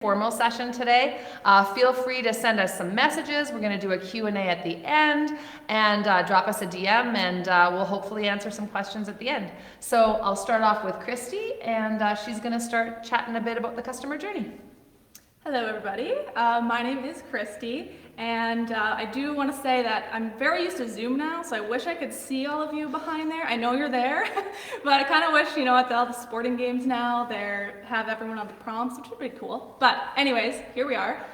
Formal session today. Feel free to send us some messages. We're going to do a Q&A at the end, and drop us a DM, and we'll hopefully answer some questions at the end. So I'll start off with Kristi, and she's going to start chatting a bit about the customer journey. Hello everybody, my name is Kristi, and I do want to say that I'm very used to Zoom now, so I wish I could see all of you behind there. I know you're there, but I kind of wish, at all the sporting games now, they have everyone on the prompts, which is pretty cool. But anyways, here we are.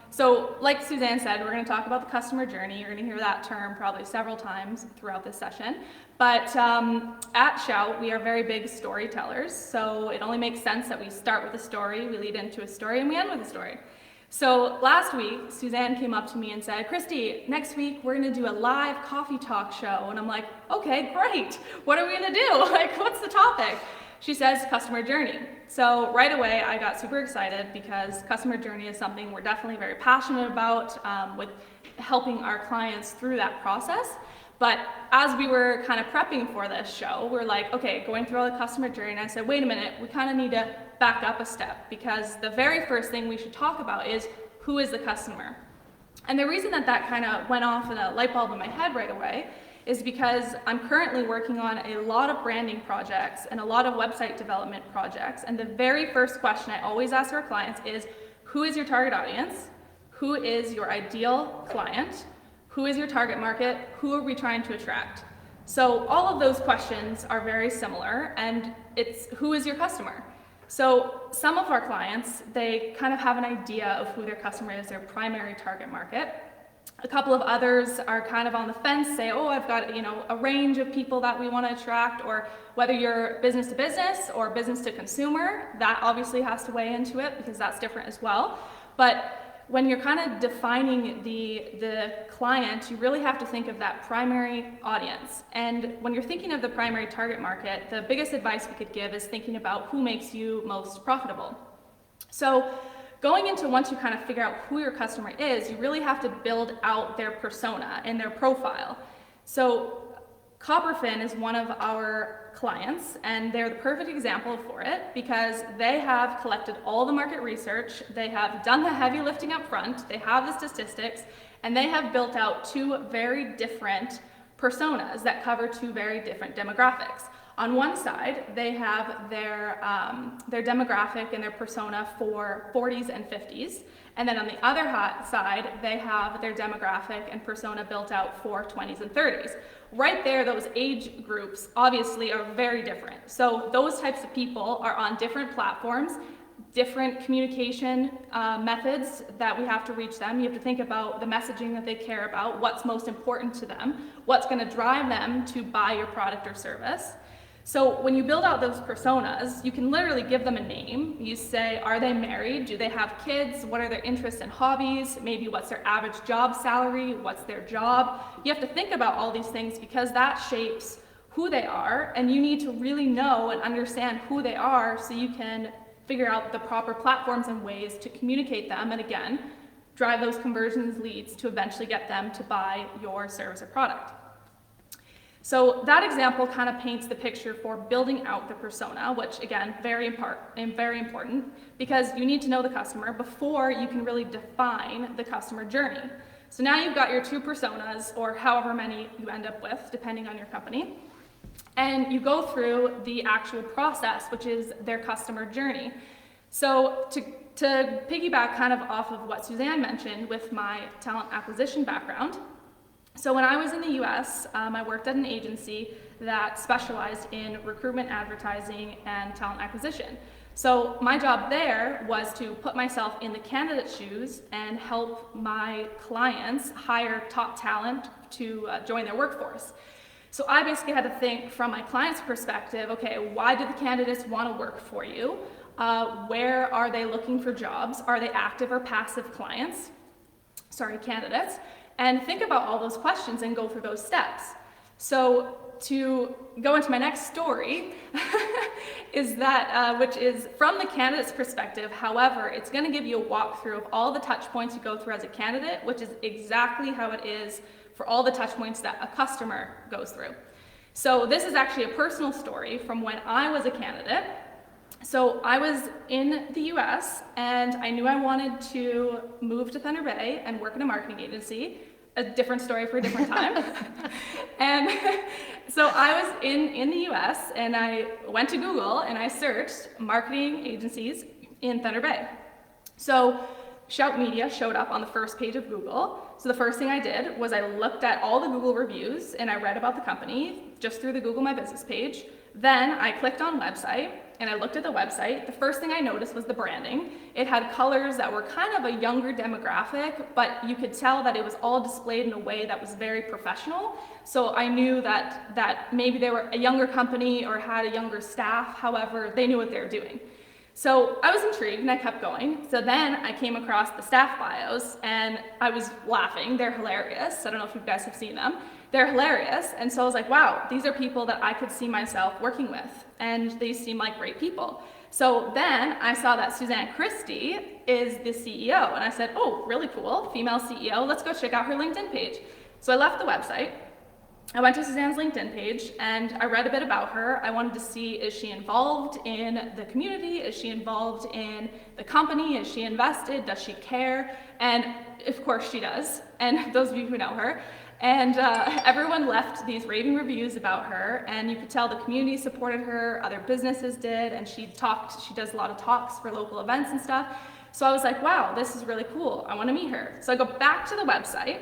So like Suzanne said, we're going to talk about the customer journey. You're going to hear that term probably several times throughout this session. But at Shout, we are very big storytellers, so it only makes sense that we start with a story, we lead into a story, and we end with a story. So last week, Suzanne came up to me and said, Kristi, next week we're going to do a live coffee talk show. And I'm like, okay, great. What are we going to do? What's the topic? She says customer journey. So right away, I got super excited because customer journey is something we're definitely very passionate about with helping our clients through that process. But as we were kind of prepping for this show, we're like, okay, going through all the customer journey, and I said, wait a minute, we kind of need to back up a step because the very first thing we should talk about is who is the customer? And the reason that kind of went off in a light bulb in my head right away is because I'm currently working on a lot of branding projects and a lot of website development projects. And the very first question I always ask our clients is, who is your target audience? Who is your ideal client? Who is your target market? Who are we trying to attract? So all of those questions are very similar, and it's who is your customer? So some of our clients, they kind of have an idea of who their customer is, their primary target market. A couple of others are kind of on the fence, say, oh, I've got a range of people that we want to attract, or whether you're business to business or business to consumer, that obviously has to weigh into it because that's different as well. But when you're kind of defining the client, you really have to think of that primary audience. And when you're thinking of the primary target market, the biggest advice we could give is thinking about who makes you most profitable. So going into, once you kind of figure out who your customer is, you really have to build out their persona and their profile. So Copperfin is one of our clients, and they're the perfect example for it because they have collected all the market research, they have done the heavy lifting up front, they have the statistics, and they have built out two very different personas that cover two very different demographics. On one side, they have their demographic and their persona for 40s and 50s. And then on the other side, they have their demographic and persona built out for 20s and 30s. Right there, those age groups obviously are very different. So those types of people are on different platforms, different communication methods that we have to reach them. You have to think about the messaging that they care about, what's most important to them, what's going to drive them to buy your product or service. So when you build out those personas, you can literally give them a name. You say, are they married? Do they have kids? What are their interests and hobbies? Maybe what's their average job salary? What's their job? You have to think about all these things because that shapes who they are, and you need to really know and understand who they are so you can figure out the proper platforms and ways to communicate them, and again, drive those conversions leads to eventually get them to buy your service or product. So that example kind of paints the picture for building out the persona, which again, very important because you need to know the customer before you can really define the customer journey. So now you've got your two personas, or however many you end up with, depending on your company, and you go through the actual process, which is their customer journey. So to piggyback kind of off of what Suzanne mentioned with my talent acquisition background, so when I was in the US, I worked at an agency that specialized in recruitment, advertising, and talent acquisition. So my job there was to put myself in the candidate's shoes and help my clients hire top talent to join their workforce. So I basically had to think from my client's perspective, okay, why do the candidates want to work for you? Where are they looking for jobs? Are they active or passive candidates? And think about all those questions and go through those steps. So to go into my next story is that, which is from the candidate's perspective. However, it's going to give you a walkthrough of all the touch points you go through as a candidate, which is exactly how it is for all the touch points that a customer goes through. So this is actually a personal story from when I was a candidate. So I was in the US and I knew I wanted to move to Thunder Bay and work in a marketing agency. A different story for a different time. And so I was in the US and I went to Google and I searched marketing agencies in Thunder Bay. So Shout Media showed up on the first page of Google. So the first thing I did was I looked at all the Google reviews and I read about the company just through the Google My Business page. Then I clicked on website and I looked at the website. The first thing I noticed was the branding. It had colors that were kind of a younger demographic, but you could tell that it was all displayed in a way that was very professional. So I knew that maybe they were a younger company or had a younger staff. However, they knew what they were doing. So I was intrigued and I kept going. So then I came across the staff bios and I was laughing. They're hilarious. I don't know if you guys have seen them. They're hilarious. And so I was like, wow, these are people that I could see myself working with. And they seem like great people. So then I saw that Kristi is the CEO. And I said, oh, really cool, female CEO. Let's go check out her LinkedIn page. So I left the website. I went to Suzanne's LinkedIn page and I read a bit about her. I wanted to see, is she involved in the community? Is she involved in the company? Is she invested? Does she care? And of course she does. And those of you who know her. And everyone left these raving reviews about her, and you could tell the community supported her, other businesses did, and she does a lot of talks for local events and stuff. So I was like, wow, this is really cool. I want to meet her. So I go back to the website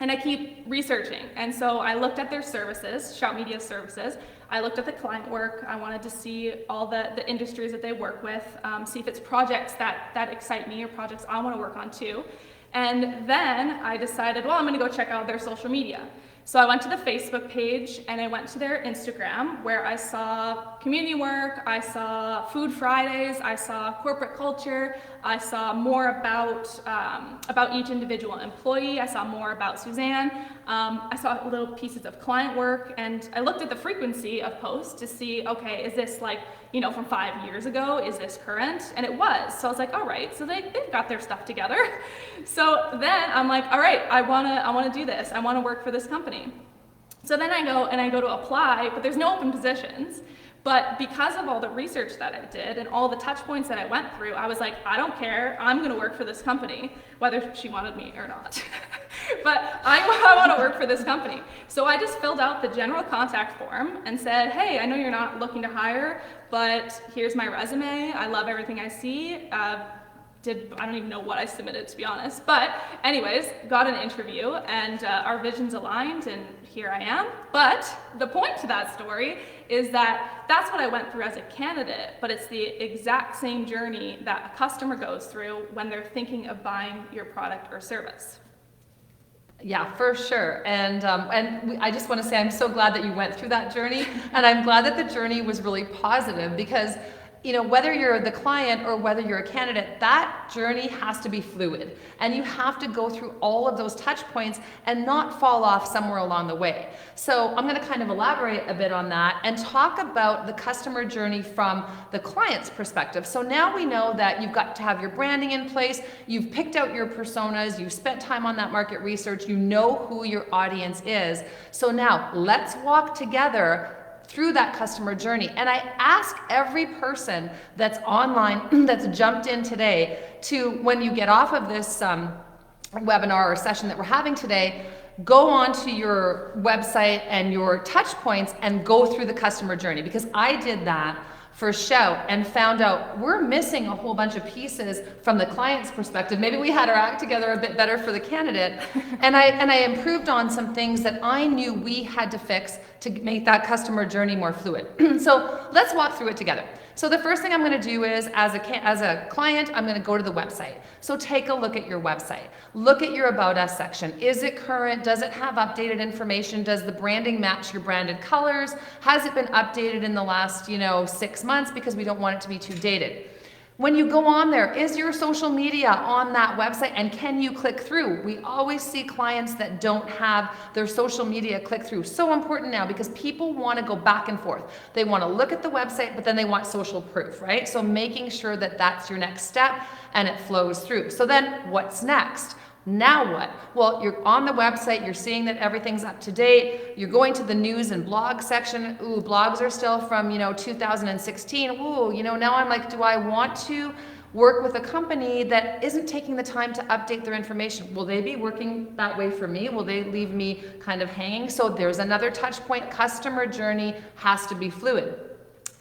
and I keep researching. And so I looked at their services, Shout Media services. I looked at the client work. I wanted to see all the industries that they work with, see if it's projects that excite me or projects I want to work on too. And then I decided, well, I'm gonna go check out their social media. So I went to the Facebook page and I went to their Instagram where I saw community work, I saw Food Fridays, I saw corporate culture, I saw more about each individual employee, I saw more about Suzanne, I saw little pieces of client work, and I looked at the frequency of posts to see, okay, is this like, from 5 years ago, is this current? And it was. So I was like, all right, so they've got their stuff together. So then I'm like, all right, I wanna do this. I wanna work for this company. So then I go to apply, but there's no open positions. But because of all the research that I did and all the touch points that I went through, I was like, I don't care, I'm gonna work for this company, whether she wanted me or not. But I wanna work for this company. So I just filled out the general contact form and said, hey, I know you're not looking to hire, but here's my resume, I love everything I see. I don't even know what I submitted, to be honest. But anyways, got an interview and our visions aligned and here I am. But the point to that story is that that's what I went through as a candidate, but it's the exact same journey that a customer goes through when they're thinking of buying your product or service. Yeah, for sure. And I just want to say I'm so glad that you went through that journey, and I'm glad that the journey was really positive because whether you're the client or whether you're a candidate, that journey has to be fluid. And you have to go through all of those touch points and not fall off somewhere along the way. So I'm going to kind of elaborate a bit on that and talk about the customer journey from the client's perspective. So now we know that you've got to have your branding in place, you've picked out your personas, you've spent time on that market research, you know who your audience is. So now let's walk together through that customer journey. And I ask every person that's online, that's jumped in today, to, when you get off of this webinar or session that we're having today, go onto your website and your touch points and go through the customer journey, because I did that for Shout and found out we're missing a whole bunch of pieces from the client's perspective. Maybe we had our act together a bit better for the candidate. And I improved on some things that I knew we had to fix to make that customer journey more fluid. So let's walk through it together. So the first thing I'm gonna do is, as a client, I'm gonna go to the website. So take a look at your website. Look at your About Us section. Is it current? Does it have updated information? Does the branding match your branded colors? Has it been updated in the last 6 months, because we don't want it to be too dated? When you go on there, is your social media on that website, and can you click through? We always see clients that don't have their social media click through. So important now, because people want to go back and forth. They want to look at the website, but then they want social proof, right? So making sure that that's your next step and it flows through. So then what's next? Now what? Well, you're on the website, you're seeing that everything's up to date, you're going to the news and blog section. Ooh, blogs are still from, 2016. Ooh, now I'm like, do I want to work with a company that isn't taking the time to update their information? Will they be working that way for me? Will they leave me kind of hanging? So there's another touch point. Customer journey has to be fluid.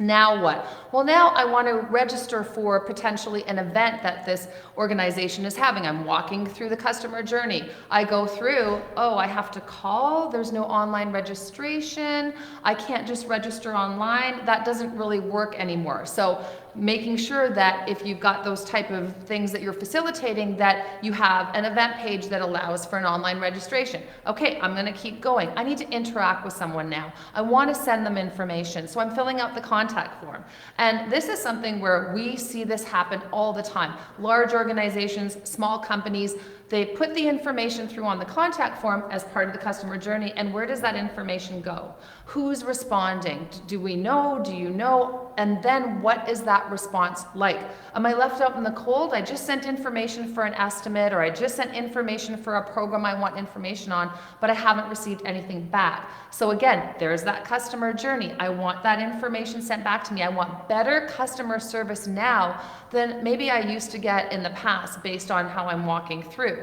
Now what? Well, now I want to register for potentially an event that this organization is having. I'm walking through the customer journey. I go through, oh, I have to call. There's no online registration. I can't just register online. That doesn't really work anymore. So making sure that if you've got those type of things that you're facilitating, that you have an event page that allows for an online registration. Okay, I'm going to keep going. I need to interact with someone now. I want to send them information. So I'm filling out the contact form. And this is something where we see this happen all the time. Large organizations, small companies, they put the information through on the contact form as part of the customer journey, and where does that information go? Who's responding? Do we know? Do you know? And then what is that response like? Am I left out in the cold? I just sent information for an estimate, or I just sent information for a program I want information on, but I haven't received anything back. So again, there's that customer journey. I want that information sent back to me. I want better customer service now than maybe I used to get in the past based on how I'm walking through.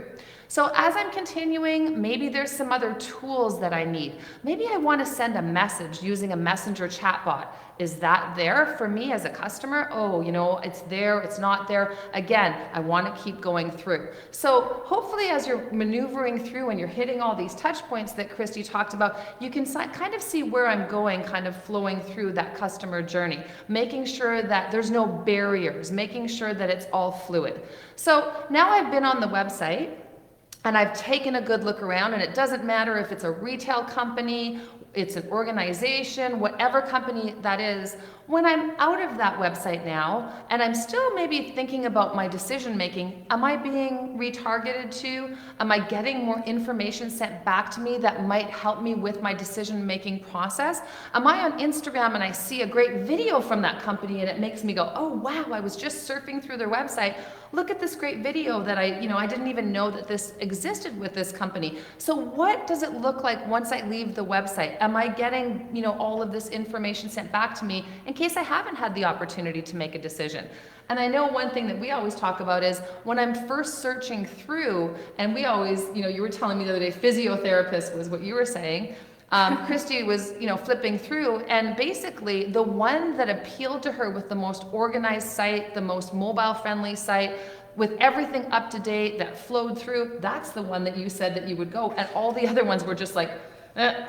So as I'm continuing, maybe there's some other tools that I need. Maybe I want to send a message using a messenger chatbot. Is that there for me as a customer? Oh, it's there, it's not there. Again, I want to keep going through. So hopefully as you're maneuvering through and you're hitting all these touch points that Kristi talked about, you can kind of see where I'm going, kind of flowing through that customer journey, making sure that there's no barriers, making sure that it's all fluid. So now I've been on the website, and I've taken a good look around, and it doesn't matter if it's a retail company, it's an organization, whatever company that is. When I'm out of that website now, and I'm still maybe thinking about my decision making, am I being retargeted to? Am I getting more information sent back to me that might help me with my decision making process? Am I on Instagram and I see a great video from that company and it makes me go, oh wow, I was just surfing through their website. Look at this great video that I didn't even know that this existed with this company. So what does it look like once I leave the website? Am I getting, all of this information sent back to me in case I haven't had the opportunity to make a decision? And I know one thing that we always talk about is when I'm first searching through, and we always, you were telling me the other day, physiotherapist was what you were saying. Kristi was, flipping through, and basically the one that appealed to her with the most organized site, the most mobile-friendly site, with everything up to date that flowed through, that's the one that you said that you would go, and all the other ones were just like,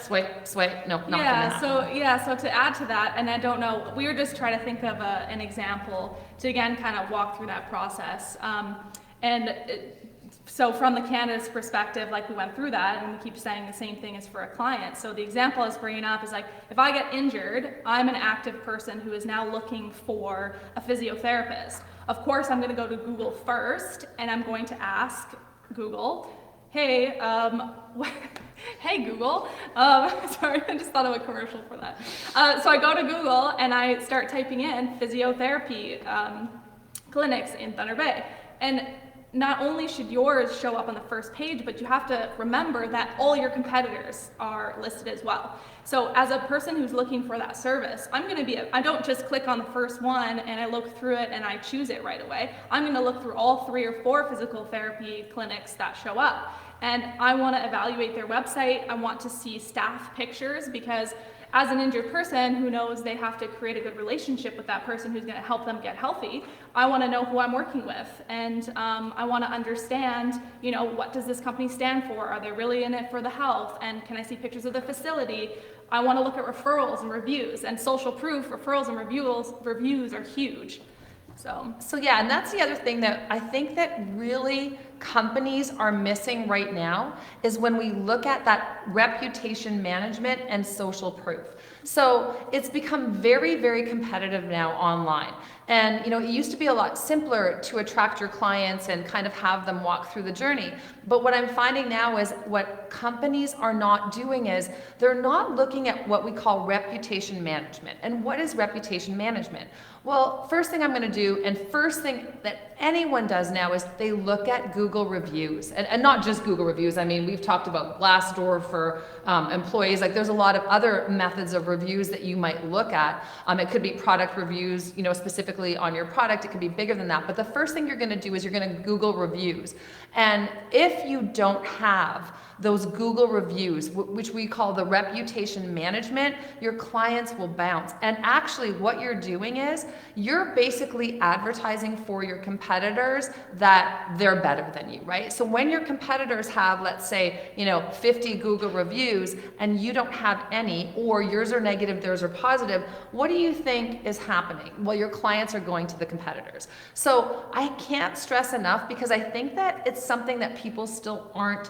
swipe, no, not gonna happen. So to add to that, and I don't know, we were just trying to think of an example to again kind of walk through that process. So from the candidate's perspective, like we went through that, and we keep saying the same thing as for a client. So the example I was bringing up is like, if I get injured, I'm an active person who is now looking for a physiotherapist. Of course, I'm going to go to Google first, and I'm going to ask Google, hey, hey Google, sorry, I just thought of a commercial for that. So I go to Google and I start typing in physiotherapy clinics in Thunder Bay. And not only should yours show up on the first page, but you have to remember that all your competitors are listed as well. So as a person who's looking for that service, I don't just click on the first one and I look through it and I choose it right away. I'm going to look through all 3 or 4 physical therapy clinics that show up. And I want to evaluate their website. I want to see staff pictures, because as an injured person who knows they have to create a good relationship with that person who's going to help them get healthy, I want to know who I'm working with, and I want to understand, what does this company stand for? Are they really in it for the health? And can I see pictures of the facility? I want to look at referrals and reviews, and social proof. Referrals and reviews are huge. So yeah, and that's the other thing that I think that really companies are missing right now, is when we look at that reputation management and social proof. So it's become very, very competitive now online. And it used to be a lot simpler to attract your clients and kind of have them walk through the journey. But what I'm finding now is what companies are not doing is they're not looking at what we call reputation management. And what is reputation management? Well, first thing I'm going to do, and first thing that anyone does now, is they look at Google Google reviews, and not just Google reviews. I mean, we've talked about Glassdoor for employees. Like, there's a lot of other methods of reviews that you might look at. It could be product reviews, specifically on your product. It could be bigger than that. But the first thing you're going to do is you're going to Google reviews. And if you don't have those Google reviews, which we call the reputation management, your clients will bounce. And actually what you're doing is you're basically advertising for your competitors that they're better than you, right? So when your competitors have, let's say, 50 Google reviews and you don't have any, or yours are negative, theirs are positive, what do you think is happening? Well, your clients are going to the competitors. So I can't stress enough, because I think that it's something that people still aren't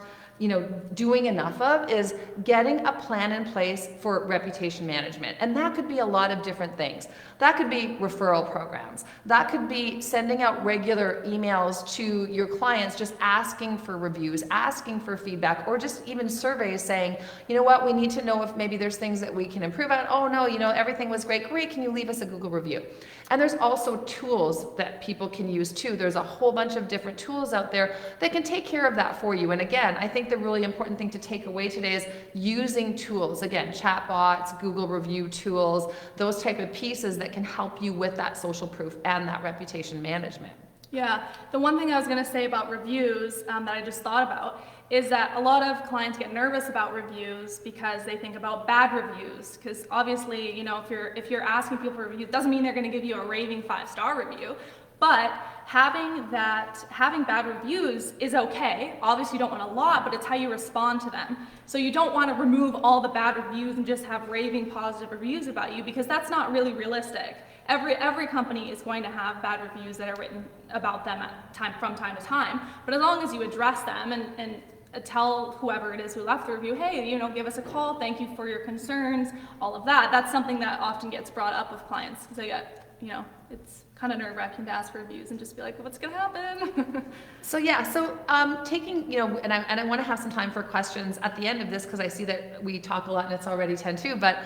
doing enough of, is getting a plan in place for reputation management. And that could be a lot of different things. That could be referral programs. That could be sending out regular emails to your clients, just asking for reviews, asking for feedback, or just even surveys saying, you know what, we need to know if maybe there's things that we can improve on. Oh no, everything was great. Great, can you leave us a Google review? And there's also tools that people can use too. There's a whole bunch of different tools out there that can take care of that for you. And again, I think the really important thing to take away today is using tools. Again, chatbots, Google review tools, those type of pieces that can help you with that social proof and that reputation management. Yeah, the one thing I was going to say about reviews that I just thought about is that a lot of clients get nervous about reviews because they think about bad reviews. Because obviously, if you're asking people for reviews, doesn't mean they're going to give you a raving 5-star review. But having bad reviews is okay. Obviously, you don't want a lot, but it's how you respond to them. So you don't want to remove all the bad reviews and just have raving positive reviews about you, because that's not really realistic. Every company is going to have bad reviews that are written about them from time to time. But as long as you address them and tell whoever it is who left the review, hey, give us a call, thank you for your concerns, all of that. That's something that often gets brought up with clients, because they get, it's kind of nerve-wracking to ask for reviews and just be like, what's going to happen? So taking, and I want to have some time for questions at the end of this, because I see that we talk a lot and it's already 10:02, but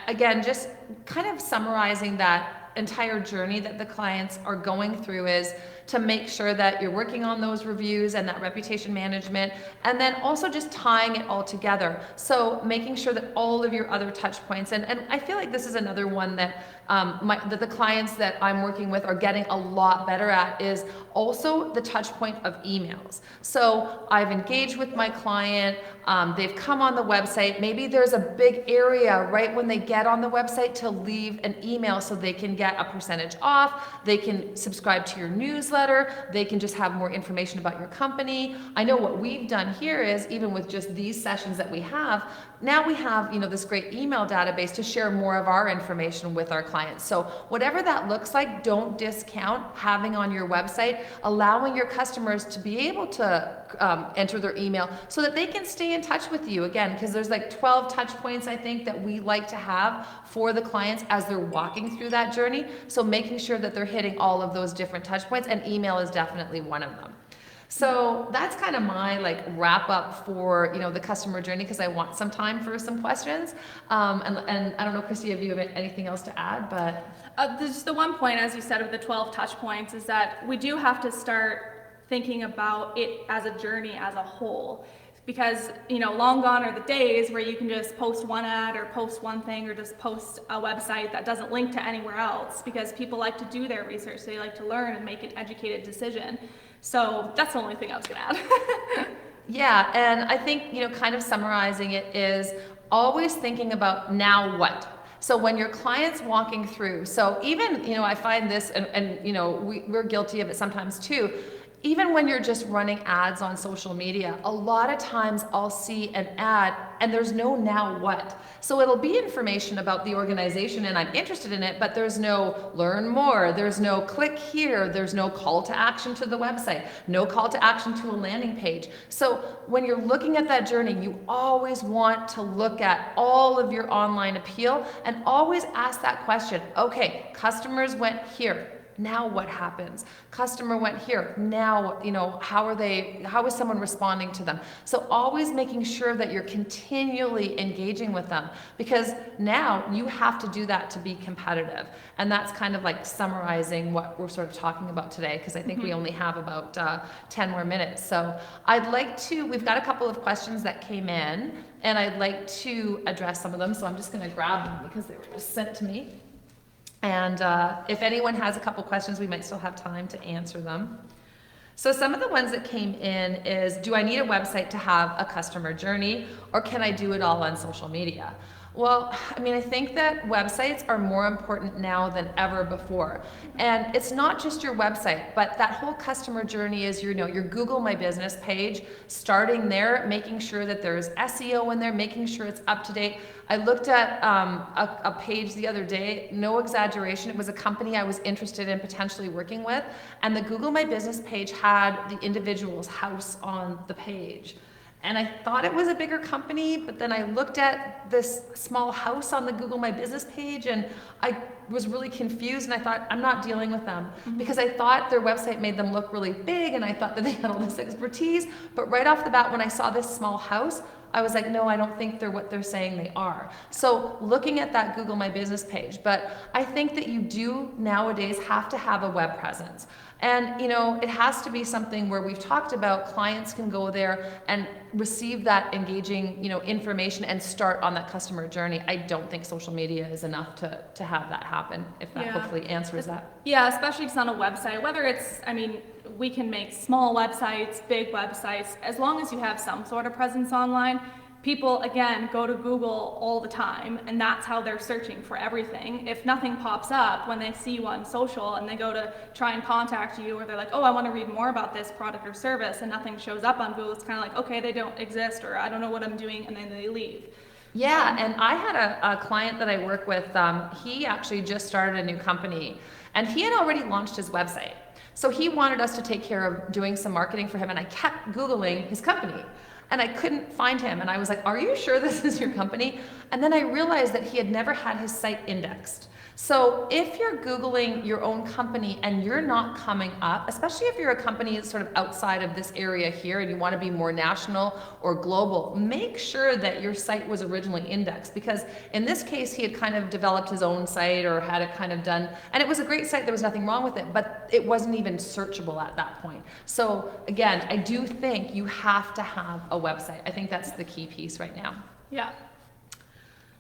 again, just kind of summarizing that entire journey that the clients are going through is to make sure that you're working on those reviews and that reputation management, and then also just tying it all together. So making sure that all of your other touch points, and I feel like this is another one that that the clients that I'm working with are getting a lot better at, is also the touch point of emails. So I've engaged with my client, they've come on the website, maybe there's a big area right when they get on the website to leave an email so they can get a percentage off, they can subscribe to your newsletter, they can just have more information about your company. I know what we've done here is, even with just these sessions that we have, now we have this great email database to share more of our information with our clients. So whatever that looks like, don't discount having on your website, allowing your customers to be able to enter their email so that they can stay in touch with you. Again, because there's like 12 touch points, I think, that we like to have for the clients as they're walking through that journey. So making sure that they're hitting all of those different touch points, and email is definitely one of them. So that's kind of my wrap up for the customer journey, because I want some time for some questions. And I don't know, Kristi, if you have anything else to add, but just the one point, as you said, of the 12 touch points, is that we do have to start thinking about it as a journey as a whole. Because, long gone are the days where you can just post one ad or post one thing or just post a website that doesn't link to anywhere else, because people like to do their research. They like to learn and make an educated decision. So that's the only thing I was going to add. Yeah, and I think, kind of summarizing it is always thinking about now what. So when your client's walking through, so even, I find this, and we're guilty of it sometimes too, even when you're just running ads on social media, a lot of times I'll see an ad and there's no now what. So it'll be information about the organization and I'm interested in it, but there's no learn more, there's no click here, there's no call to action to the website, no call to action to a landing page. So when you're looking at that journey, you always want to look at all of your online appeal and always ask that question, okay, customers went here. Now what happens? Customer went here. Now, how is someone responding to them? So always making sure that you're continually engaging with them, because now you have to do that to be competitive. And that's kind of like summarizing what we're sort of talking about today, because I think we only have about 10 more minutes. So we've got a couple of questions that came in, and I'd like to address some of them. So I'm just going to grab them because they were just sent to me. And if anyone has a couple questions, we might still have time to answer them. So some of the ones that came in is, do I need a website to have a customer journey, or can I do it all on social media? Well, I think that websites are more important now than ever before. And it's not just your website, but that whole customer journey is your Google My Business page, starting there, making sure that there's SEO in there, making sure it's up to date. I looked at a page the other day, no exaggeration, it was a company I was interested in potentially working with, and the Google My Business page had the individual's house on the page. And I thought it was a bigger company, but then I looked at this small house on the Google My Business page, and I was really confused, and I thought, I'm not dealing with them, because I thought their website made them look really big, and I thought that they had all this expertise. But right off the bat, when I saw this small house, I was like, no, I don't think they're what they're saying they are. So looking at that Google My Business page, but I think that you do nowadays have to have a web presence. And it has to be something where we've talked about clients can go there and receive that engaging information and start on that customer journey. I don't think social media is enough to have that happen, if that hopefully answers that. Yeah, especially because on a website, whether it's, we can make small websites, big websites, as long as you have some sort of presence online. People, again, go to Google all the time, and that's how they're searching for everything. If nothing pops up when they see you on social and they go to try and contact you, or they're like, oh, I want to read more about this product or service, and nothing shows up on Google, it's kind of like, okay, they don't exist, or I don't know what I'm doing, and then they leave. Yeah, and I had a client that I work with, he actually just started a new company, and he had already launched his website. So he wanted us to take care of doing some marketing for him, and I kept Googling his company. And I couldn't find him. And I was like, are you sure this is your company? And then I realized that he had never had his site indexed. So if you're Googling your own company and you're not coming up, especially if you're a company that's sort of outside of this area here and you want to be more national or global, make sure that your site was originally indexed, because in this case, he had kind of developed his own site or had it kind of done, and it was a great site, there was nothing wrong with it, but it wasn't even searchable at that point. So again, I do think you have to have a website. I think that's the key piece right now. Yeah.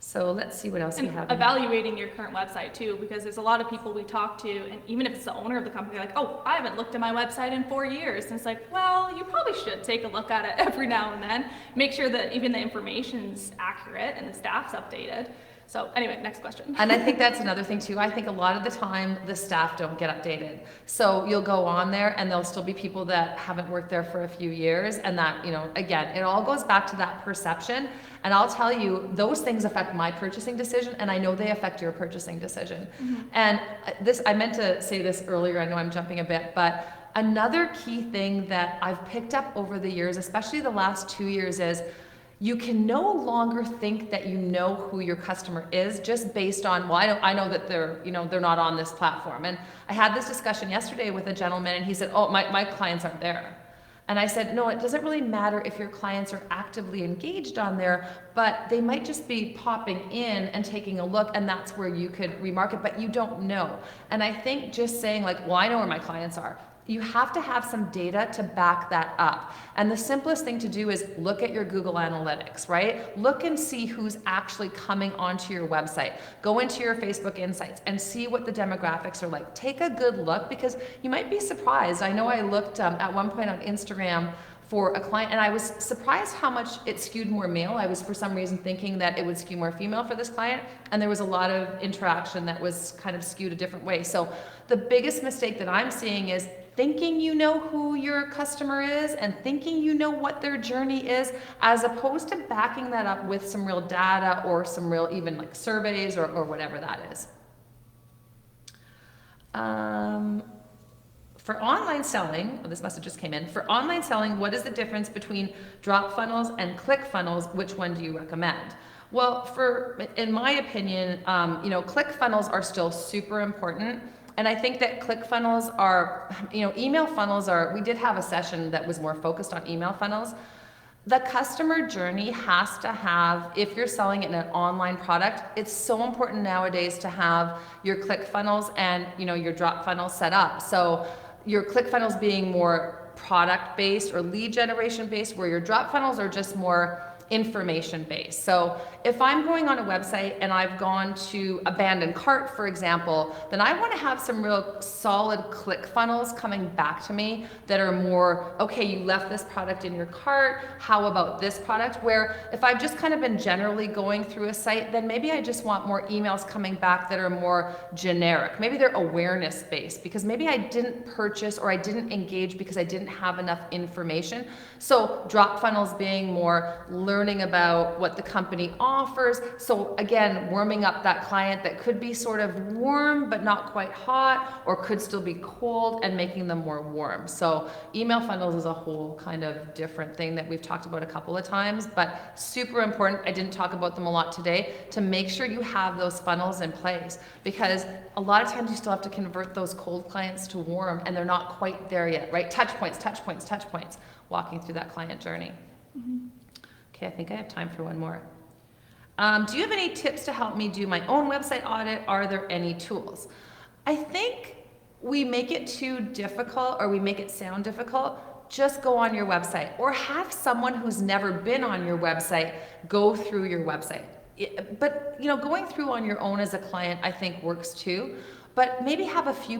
So let's see what else we have. Evaluating your current website too, because there's a lot of people we talk to, and even if it's the owner of the company, like, oh, I haven't looked at my website in 4 years. And it's like, well, you probably should take a look at it every now and then. Make sure that even the information's accurate and the staff's updated. So anyway, next question. And I think that's another thing too. I think a lot of the time the staff don't get updated. So you'll go on there and there'll still be people that haven't worked there for a few years, and that, again, it all goes back to that perception. And I'll tell you, those things affect my purchasing decision, and I know they affect your purchasing decision. And I meant to say this earlier, I know I'm jumping a bit, but another key thing that I've picked up over the years, especially the last 2 years, is you can no longer think that you know who your customer is just based on, well, I know that they're not on this platform. And I had this discussion yesterday with a gentleman, and he said, oh, my clients aren't there. And I said, no, it doesn't really matter if your clients are actively engaged on there, but they might just be popping in and taking a look, and that's where you could remarket, but you don't know. And I think just saying like, well, I know where my clients are, you have to have some data to back that up. And the simplest thing to do is look at your Google Analytics, right? Look and see who's actually coming onto your website. Go into your Facebook Insights and see what the demographics are like. Take a good look, because you might be surprised. I know I looked at one point on Instagram for a client, and I was surprised how much it skewed more male. I was for some reason thinking that it would skew more female for this client, and there was a lot of interaction that was kind of skewed a different way. So the biggest mistake that I'm seeing is thinking you know who your customer is and thinking you know what their journey is, as opposed to backing that up with some real data or some real even like surveys or whatever that is. For online selling, this message just came in. For online selling, what is the difference between drop funnels and click funnels? Which one do you recommend? Well, in my opinion, click funnels are still super important. And I think that ClickFunnels are, email funnels are, we did have a session that was more focused on email funnels. The customer journey has to have, if you're selling it in an online product, it's so important nowadays to have your ClickFunnels and your drop funnels set up. So your ClickFunnels being more product based or lead generation based, where your drop funnels are just more information based. So if I'm going on a website and I've gone to abandoned cart, for example, then I want to have some real solid ClickFunnels coming back to me that are more, okay, you left this product in your cart, how about this product? Where if I've just kind of been generally going through a site, then maybe I just want more emails coming back that are more generic. Maybe they're awareness based, because maybe I didn't purchase or I didn't engage because I didn't have enough information. So drop funnels being more learning about what the company offers. So again, warming up that client that could be sort of warm but not quite hot, or could still be cold, and making them more warm. So email funnels is a whole kind of different thing that we've talked about a couple of times, but super important. I didn't talk about them a lot today, to make sure you have those funnels in place, because a lot of times you still have to convert those cold clients to warm, and they're not quite there yet, right? Touch points, walking through that client journey. Okay, I think I have time for one more. Do you have any tips to help me do my own website audit? Are there any tools? I think we make it too difficult, or we make it sound difficult. Just go on your website, or have someone who's never been on your website go through your website. But going through on your own as a client, I think works too. But maybe have a few